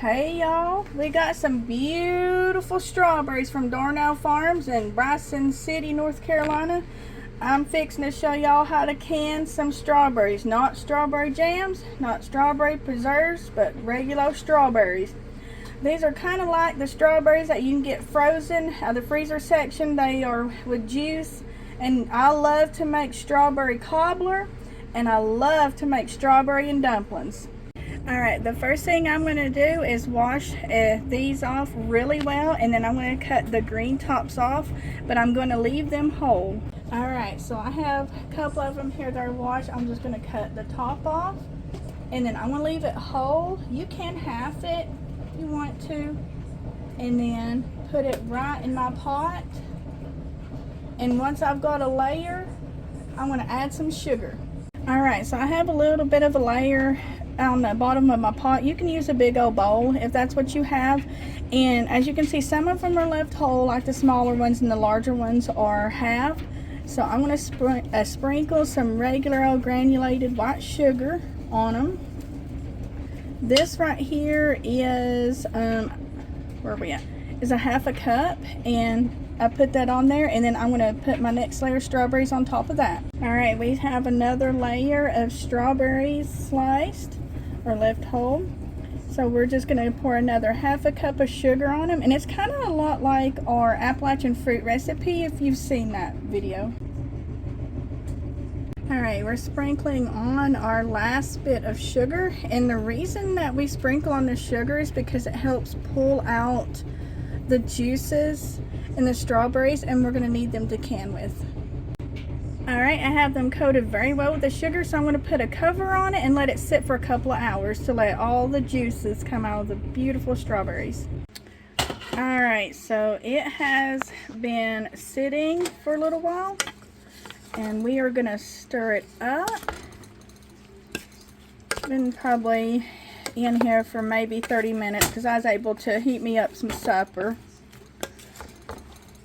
Hey y'all, we got some beautiful strawberries from Darnell Farms in Bryson City, North Carolina. I'm fixing to show y'all how to can some strawberries. Not strawberry jams, not strawberry preserves, but regular strawberries. These are kind of like the strawberries that you can get frozen out of the freezer section. They are with juice, and I love to make strawberry cobbler, and I love to make strawberry and dumplings. Alright, the first thing I'm going to do is wash these off really well, and then I'm going to cut the green tops off, but I'm going to leave them whole. Alright, so I have a couple of them here that are washed. I'm just going to cut the top off, and then I'm going to leave it whole. You can half it if you want to, and then put it right in my pot. And once I've got a layer, I'm going to add some sugar. Alright, so I have a little bit of a layer on the bottom of my pot. You can use a big old bowl if that's what you have, and as you can see, some of them are left whole, like the smaller ones, and the larger ones are half. So I'm going to sprinkle some regular old granulated white sugar on them. This right here is where are we at, is a half a cup, and I put that on there, and then I'm going to put my next layer of strawberries on top of that. Alright, we have another layer of strawberries sliced or left whole. So we're just going to pour another half a cup of sugar on them, and it's kind of a lot like our Appalachian fruit recipe if you've seen that video. Alright, we're sprinkling on our last bit of sugar, and the reason that we sprinkle on the sugar is because it helps pull out the juices in the strawberries, and we're going to need them to can with. Alright, I have them coated very well with the sugar, so I'm going to put a cover on it and let it sit for a couple of hours to let all the juices come out of the beautiful strawberries. Alright, so it has been sitting for a little while, and we are going to stir it up. Been probably in here for maybe 30 minutes because I was able to heat me up some supper.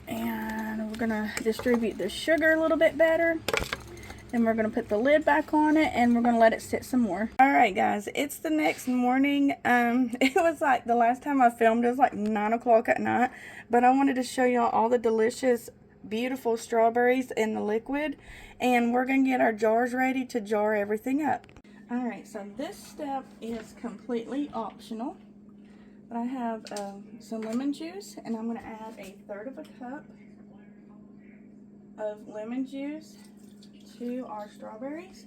And we're going to distribute the sugar a little bit better. And we're going to put the lid back on it, and we're going to let it sit some more. Alright guys, it's the next morning. It was like the last time I filmed, it was like 9 o'clock at night. But I wanted to show y'all all the delicious, beautiful strawberries in the liquid. And we're going to get our jars ready to jar everything up. Alright, so this step is completely optional. But I have some lemon juice, and I'm going to add a third of a cup of lemon juice to our strawberries.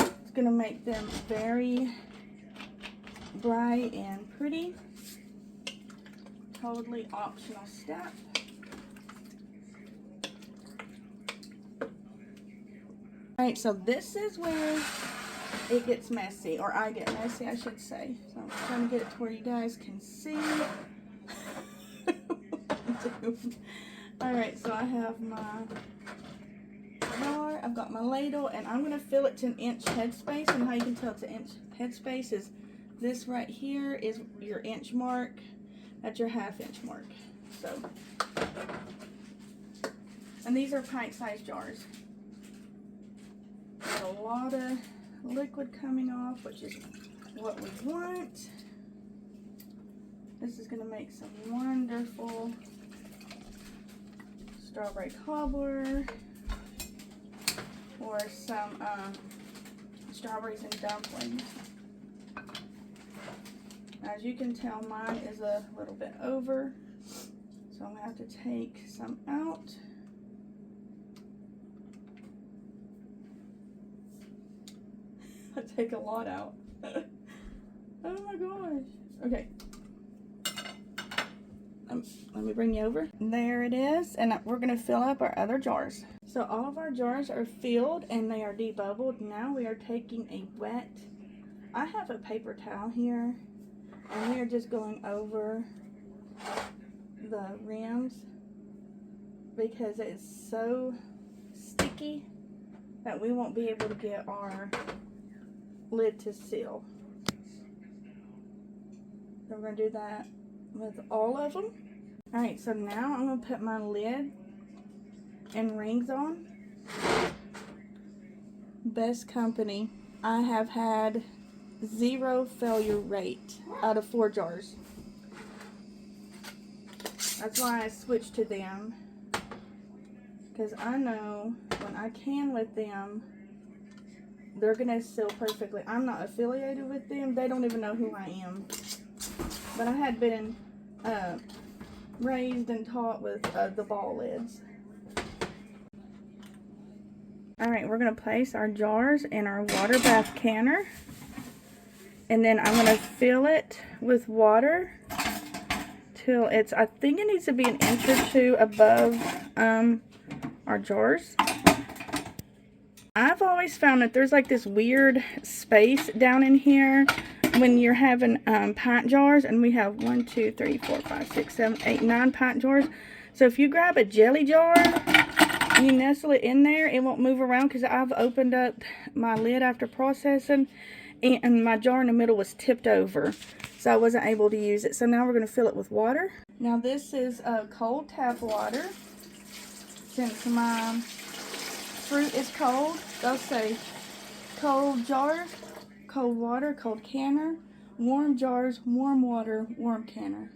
It's going to make them very bright and pretty. Totally optional step. Alright, so this is where it gets messy, or I get messy, I should say. So I'm trying to get it to where you guys can see. Alright, so I have my jar, I've got my ladle, and I'm going to fill it to 1 inch headspace. And how you can tell it's 1 inch headspace is this right here is your inch mark. That's your ½ inch mark. So, and these are pint-sized jars. Got a lot of liquid coming off, which is what we want. This is going to make some wonderful strawberry cobbler or some strawberries and dumplings. As you can tell, mine is a little bit over, so I'm going to have to take some out. I take a lot out. Oh my gosh. Okay. Let me bring you over. There it is. And we're going to fill up our other jars. So all of our jars are filled and they are debubbled. Now we are taking a wet, I have a paper towel here, and we are just going over the rims because it's so sticky that we won't be able to get our lid to seal. So we're going to do that with all of them. Alright, so now I'm going to put my lid and rings on. Best company. I have had 0 failure rate out of 4 jars. That's why I switched to them, because I know when I can with them, they're gonna seal perfectly. I'm not affiliated with them. They don't even know who I am. But I had been raised and taught with the ball lids. Alright, we're gonna place our jars in our water bath canner. And then I'm gonna fill it with water till it's, I think it needs to be an inch or 2 above our jars. I've always found that there's like this weird space down in here when you're having pint jars, and we have 1, 2, 3, 4, 5, 6, 7, 8, 9 pint jars. So if you grab a jelly jar, you nestle it in there, it won't move around, because I've opened up my lid after processing and my jar in the middle was tipped over, so I wasn't able to use it. So now we're going to fill it with water. Now this is cold tap water. Since my fruit is cold, they'll say cold jars, cold water, cold canner, warm jars, warm water, warm canner.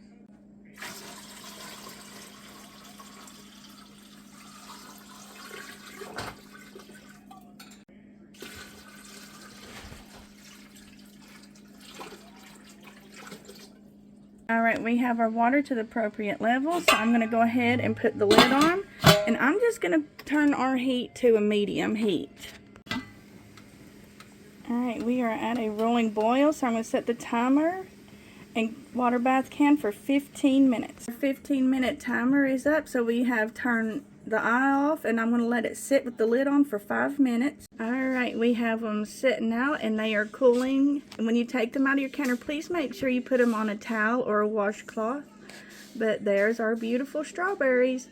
Alright, we have our water to the appropriate level, so I'm going to go ahead and put the lid on, and I'm just going to turn our heat to a medium heat. Alright, we are at a rolling boil, so I'm going to set the timer and water bath can for 15 minutes. Our 15-minute timer is up, so we have turned the eye off, and I'm going to let it sit with the lid on for 5 minutes. Alright, we have them sitting out and they are cooling. And when you take them out of your canner, please make sure you put them on a towel or a washcloth. But there's our beautiful strawberries.